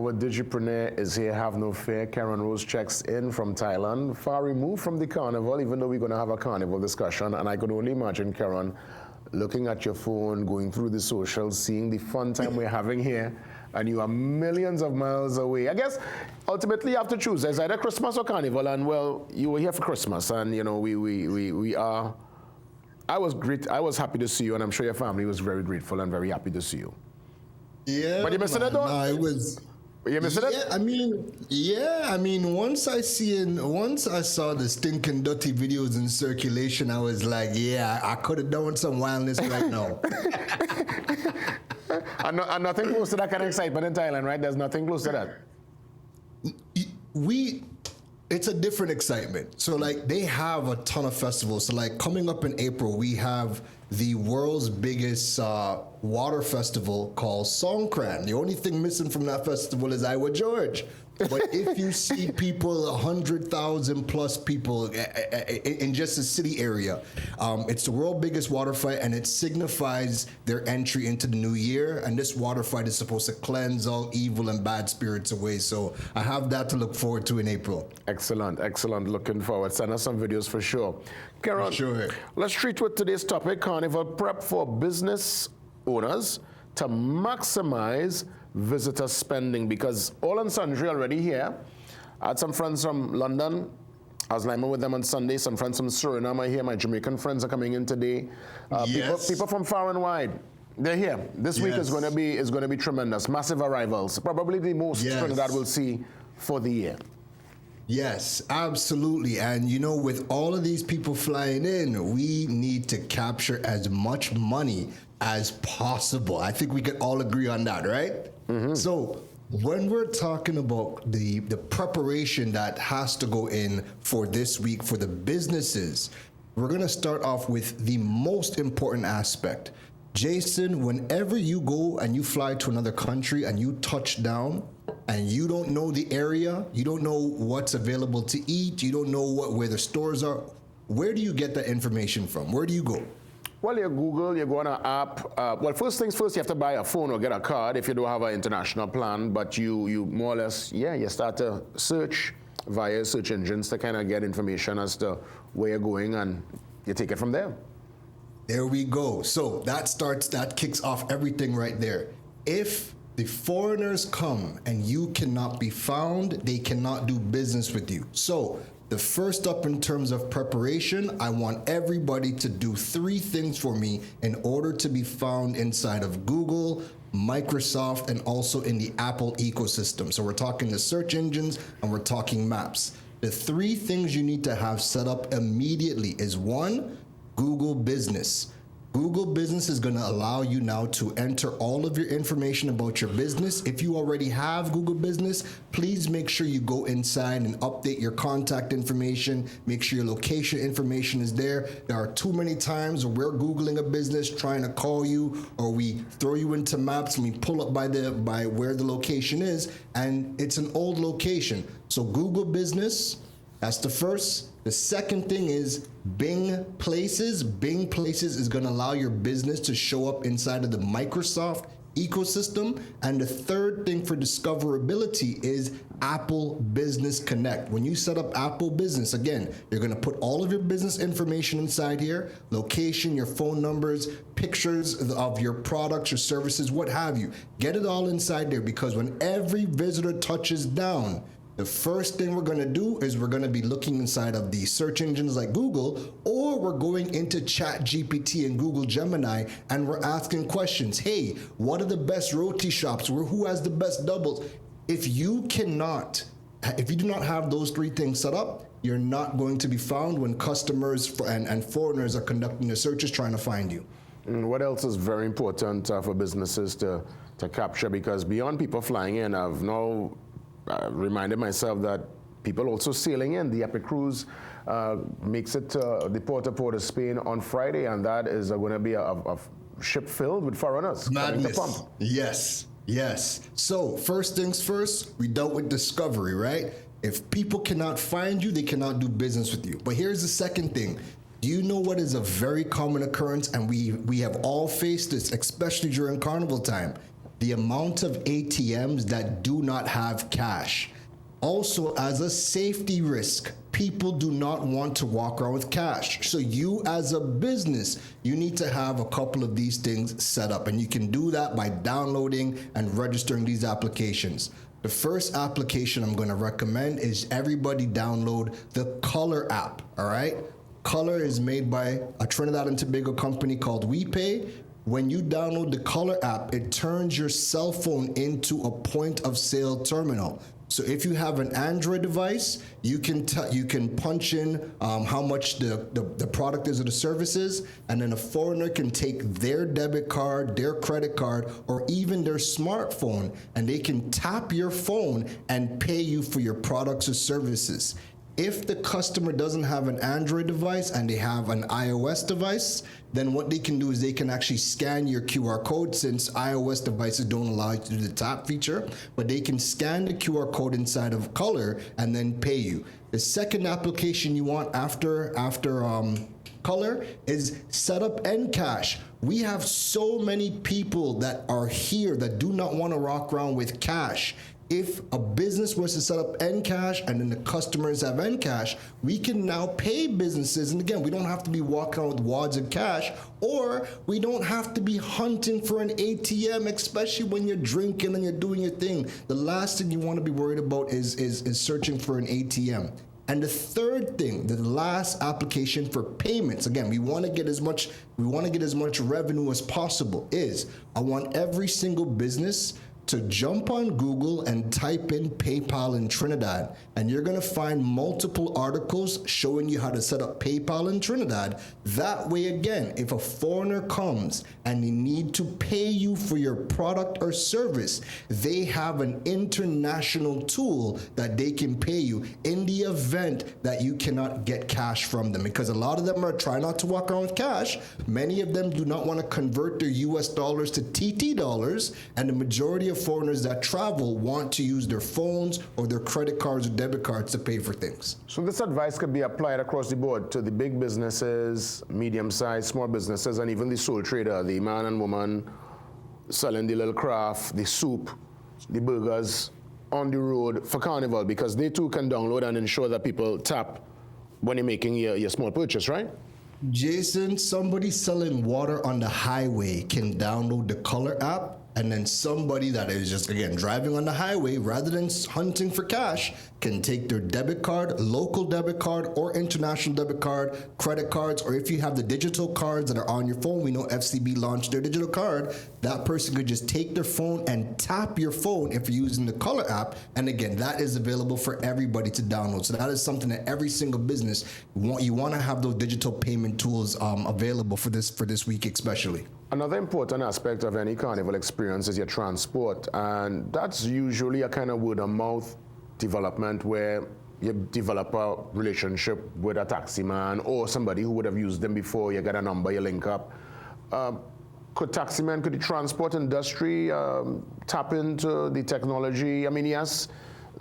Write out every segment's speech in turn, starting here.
Our digipreneur is here, have no fear. Keron Rose checks in from Thailand, far removed from the carnival, even though we're going to have a carnival discussion. And I could only imagine, Keron, looking at your phone, going through the socials, seeing the fun time we're having here, and you are millions of miles away. I guess ultimately you have to choose. There's either Christmas or carnival, and well, you were here for Christmas, and you know we are. I was happy to see you, and I'm sure your family was very grateful and very happy to see you. Yeah, but you missing it though? I was. You missing it? I mean, once I saw the stinking dirty videos in circulation, I was like, yeah, I could have done some wildness right now. and nothing close to that kind of excitement in Thailand, right? There's nothing close to that. It's a different excitement. So like they have a ton of festivals. So like coming up in April, we have the world's biggest water festival called Songkran. The only thing missing from that festival is Iowa George. But if you see people, 100,000 plus people in just the city area, it's the world's biggest water fight, and it signifies their entry into the new year. And this water fight is supposed to cleanse all evil and bad spirits away. So I have that to look forward to in April. Excellent, excellent. Looking forward. Send us some videos for sure. Keron, sure. Let's treat with today's topic, Carnival Prep for business owners to maximize visitor spending, because all and sundry already here. I had some friends from London. I was lining with them on Sunday. Some friends from Suriname are here. My Jamaican friends are coming in today. Yes. People from far and wide. They're here. This week is going to be tremendous. Massive arrivals. Probably the most Trinidad will see for the year. Yes, absolutely. And you know, with all of these people flying in, we need to capture as much money as possible. I think we can all agree on that, right? Mm-hmm. So when we're talking about the preparation that has to go in for this week for the businesses, we're going to start off with the most important aspect. Jason, whenever you go and you fly to another country and you touch down and you don't know the area, you don't know what's available to eat, you don't know where the stores are, where do you get that information from? Where do you go? Well, you Google, you go on an app. Well, first things first, you have to buy a phone or get a card if you don't have an international plan. But you more or less, you start to search via search engines to kind of get information as to where you're going, and you take it from there. There we go. So that kicks off everything right there. If the foreigners come and you cannot be found, they cannot do business with you. So the first up in terms of preparation, I want everybody to do 3 things for me in order to be found inside of Google, Microsoft, and also in the Apple ecosystem. So we're talking the search engines and we're talking maps. The 3 things you need to have set up immediately is 1, Google Business. Google Business is going to allow you now to enter all of your information about your business. If you already have Google Business, please make sure you go inside and update your contact information. Make sure your location information is there. There are too many times where we're Googling a business, trying to call you, or we throw you into maps and we pull up by where the location is, and it's an old location. So Google Business, that's the first. The second thing is Bing Places. Bing Places is going to allow your business to show up inside of the Microsoft ecosystem. And the third thing for discoverability is Apple Business Connect. When you set up Apple Business, again, you're going to put all of your business information inside here, location, your phone numbers, pictures of your products, your services, what have you. Get it all inside there, because when every visitor touches down, the first thing we're going to do is we're going to be looking inside of the search engines like Google, or we're going into ChatGPT and Google Gemini, and we're asking questions. Hey, what are the best roti shops? Who has the best doubles? If you do not have those 3 things set up, you're not going to be found when customers and foreigners are conducting their searches trying to find you. And what else is very important for businesses to capture? Because beyond people flying in, I've now reminded myself that people also sailing in. The Epic Cruise makes it to the Port of Spain on Friday, and that is going to be a ship filled with foreigners coming to pump. Yes. So first things first, we dealt with discovery, right? If people cannot find you, they cannot do business with you. But here's the second thing. Do you know what is a very common occurrence, and we have all faced this, especially during carnival time? the amount of ATMs that do not have cash. Also, as a safety risk, people do not want to walk around with cash. So you as a business, you need to have a couple of these things set up. And you can do that by downloading and registering these applications. The first application I'm going to recommend is everybody download the Color app, all right? Color is made by a Trinidad and Tobago company called WePay. When you download the Color app, it turns your cell phone into a point of sale terminal. So if you have an Android device, you can punch in how much the product is or the service is, and then a foreigner can take their debit card, their credit card, or even their smartphone, and they can tap your phone and pay you for your products or services. If the customer doesn't have an Android device and they have an iOS device, then what they can do is they can actually scan your QR code, since iOS devices don't allow you to do the tap feature, but they can scan the QR code inside of Color and then pay you. The second application you want after Color is Setup Encash. We have so many people that are here that do not want to rock around with cash. If a business was to set up Encash and then the customers have Encash, we can now pay businesses. And again, we don't have to be walking around with wads of cash, or we don't have to be hunting for an ATM, especially when you're drinking and you're doing your thing. The last thing you want to be worried about is searching for an ATM. And the third thing, the last application for payments, again, we want to get as much revenue as possible, is I want every single business to jump on Google and type in PayPal in Trinidad, and you're going to find multiple articles showing you how to set up PayPal in Trinidad. That way, again, if a foreigner comes and they need to pay you for your product or service, they have an international tool that they can pay you in the event that you cannot get cash from them, because a lot of them are trying not to walk around with cash. Many of them do not want to convert their US dollars to TT dollars, and the majority of foreigners that travel want to use their phones or their credit cards or debit cards to pay for things. So this advice could be applied across the board to the big businesses, medium-sized, small businesses, and even the sole trader, the man and woman selling the little craft, the soup, the burgers on the road for Carnival, because they too can download and ensure that people tap when you're making your small purchase, right? Jason, somebody selling water on the highway can download the Color app, and then somebody that is just, again, driving on the highway, rather than hunting for cash, can take their debit card, local debit card or international debit card, credit cards, or if you have the digital cards that are on your phone, we know FCB launched their digital card, that person could just take their phone and tap your phone if you're using the Color app, and again, that is available for everybody to download. So that is something that every single business, you want to have those digital payment tools available for this week especially. Another important aspect of any Carnival experience is your transport, and that's usually a kind of word-of-mouth development where you develop a relationship with a taxi man or somebody who would have used them before. You get a number, you link up. Could the transport industry tap into the technology? I mean, yes,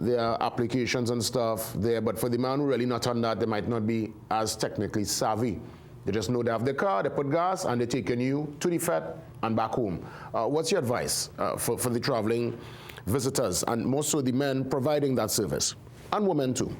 there are applications and stuff there, but for the man who really not on that, they might not be as technically savvy. They just know they have the car, they put gas, and they're taking you to the Fed and back home. What's your advice for the traveling visitors, and more so the men providing that service, and women too?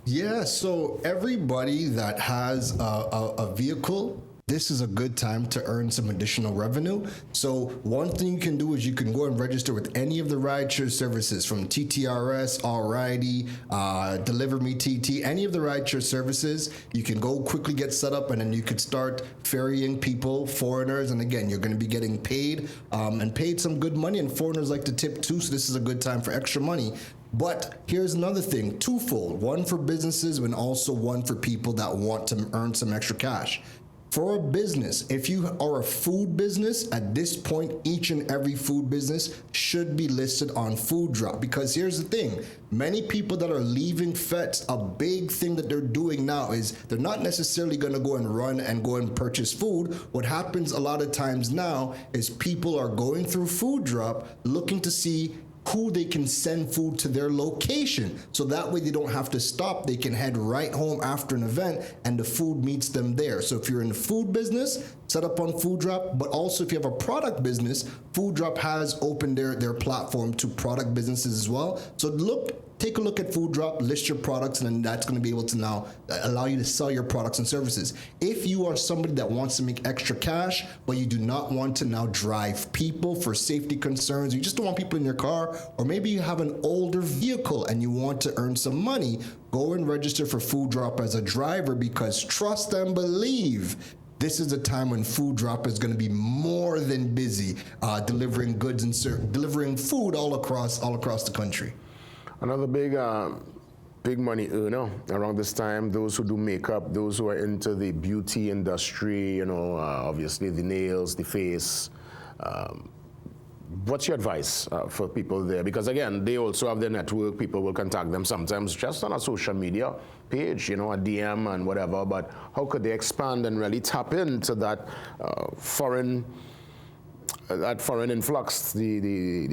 Yeah, so everybody that has a vehicle, this is a good time to earn some additional revenue. So one thing you can do is you can go and register with any of the rideshare services, from TTRS, Alrighty, Deliver Me TT, any of the rideshare services. You can go quickly get set up, and then you could start ferrying people, foreigners, and again, you're going to be getting paid and paid some good money, and foreigners like to tip too, so this is a good time for extra money. But here's another thing, twofold, one for businesses and also one for people that want to earn some extra cash. For a business, if you are a food business, at this point, each and every food business should be listed on Food Drop. Because here's the thing, many people that are leaving FETs, a big thing that they're doing now is they're not necessarily gonna go and run and go and purchase food. What happens a lot of times now is people are going through Food Drop looking to see who they can send food to their location. So that way they don't have to stop. They can head right home after an event and the food meets them there. So if you're in the food business, set up on Food Drop, but also if you have a product business, Food Drop has opened their platform to product businesses as well. So take a look at Food Drop, list your products, and then that's going to be able to now allow you to sell your products and services. If you are somebody that wants to make extra cash, but you do not want to now drive people for safety concerns, you just don't want people in your car, or maybe you have an older vehicle and you want to earn some money, go and register for Food Drop as a driver, because trust and believe, this is a time when Food Drop is going to be more than busy delivering goods and delivering food all across the country. Another big money earner around this time, those who do makeup, those who are into the beauty industry, obviously the nails, the face. What's your advice for people there? Because again, they also have their network. People will contact them sometimes just on a social media page, a DM and whatever. But how could they expand and really tap into that foreign influx, the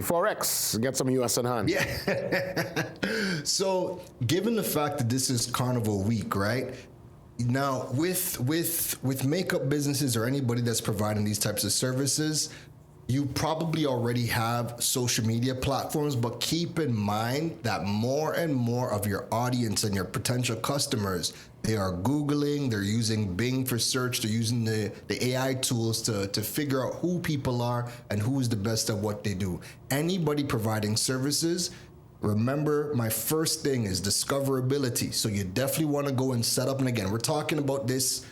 forex, get some US in hand? Yeah. So, given the fact that this is Carnival week, right? Now, with makeup businesses or anybody that's providing these types of services, you probably already have social media platforms, but keep in mind that more and more of your audience and your potential customers, they are Googling, they're using Bing for search, they're using the AI tools to figure out who people are and who is the best at what they do. Anybody providing services, remember, my first thing is discoverability. So you definitely want to go and set up, and again, we're talking about this,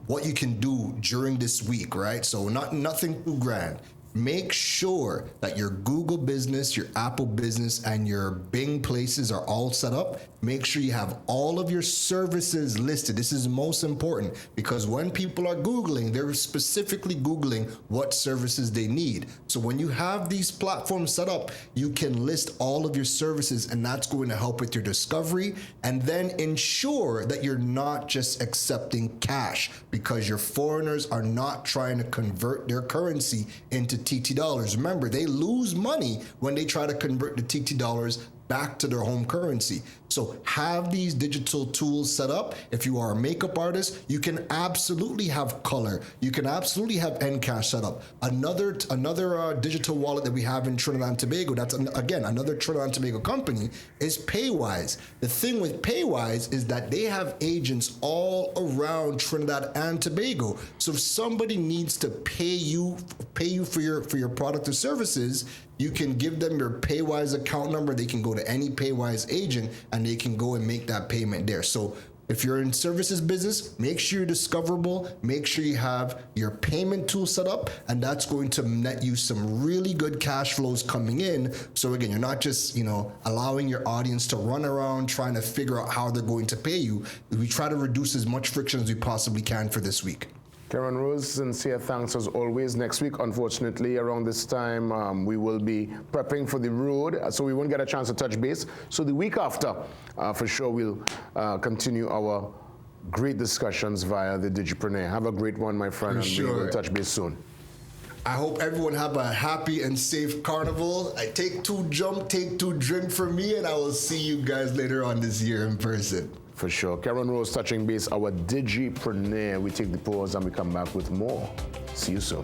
what you can do during this week, right? So nothing too grand. Make sure that your Google business, your Apple business, and your Bing places are all set up. Make sure you have all of your services listed. This is most important, because when people are Googling, they're specifically Googling what services they need. So when you have these platforms set up, you can list all of your services, and that's going to help with your discovery. And then ensure that you're not just accepting cash, because your foreigners are not trying to convert their currency into TT dollars. Remember, they lose money when they try to convert the TT dollars back to their home currency. So have these digital tools set up. If you are a makeup artist, you can absolutely have color. You can absolutely have Encash set up. Another digital wallet that we have in Trinidad and Tobago, that's again another Trinidad and Tobago company, is Paywise. The thing with Paywise is that they have agents all around Trinidad and Tobago. So if somebody needs to pay you for your product or services, you can give them your Paywise account number. They can go to any Paywise agent and they can go and make that payment there. So if you're in services business, make sure you're discoverable, make sure you have your payment tool set up, and that's going to net you some really good cash flows coming in. So again, you're not just, allowing your audience to run around trying to figure out how they're going to pay you. We try to reduce as much friction as we possibly can for this week. Keron Rose, sincere thanks as always. Next week, unfortunately, around this time, we will be prepping for the road, so we won't get a chance to touch base. So the week after, for sure, we'll continue our great discussions via the Digipreneur. Have a great one, my friend, and we will touch base soon. I hope everyone have a happy and safe carnival. I take two drink for me, and I will see you guys later on this year in person. For sure. Keron Rose touching base, our Digipreneur. We take the pause and we come back with more. See you soon.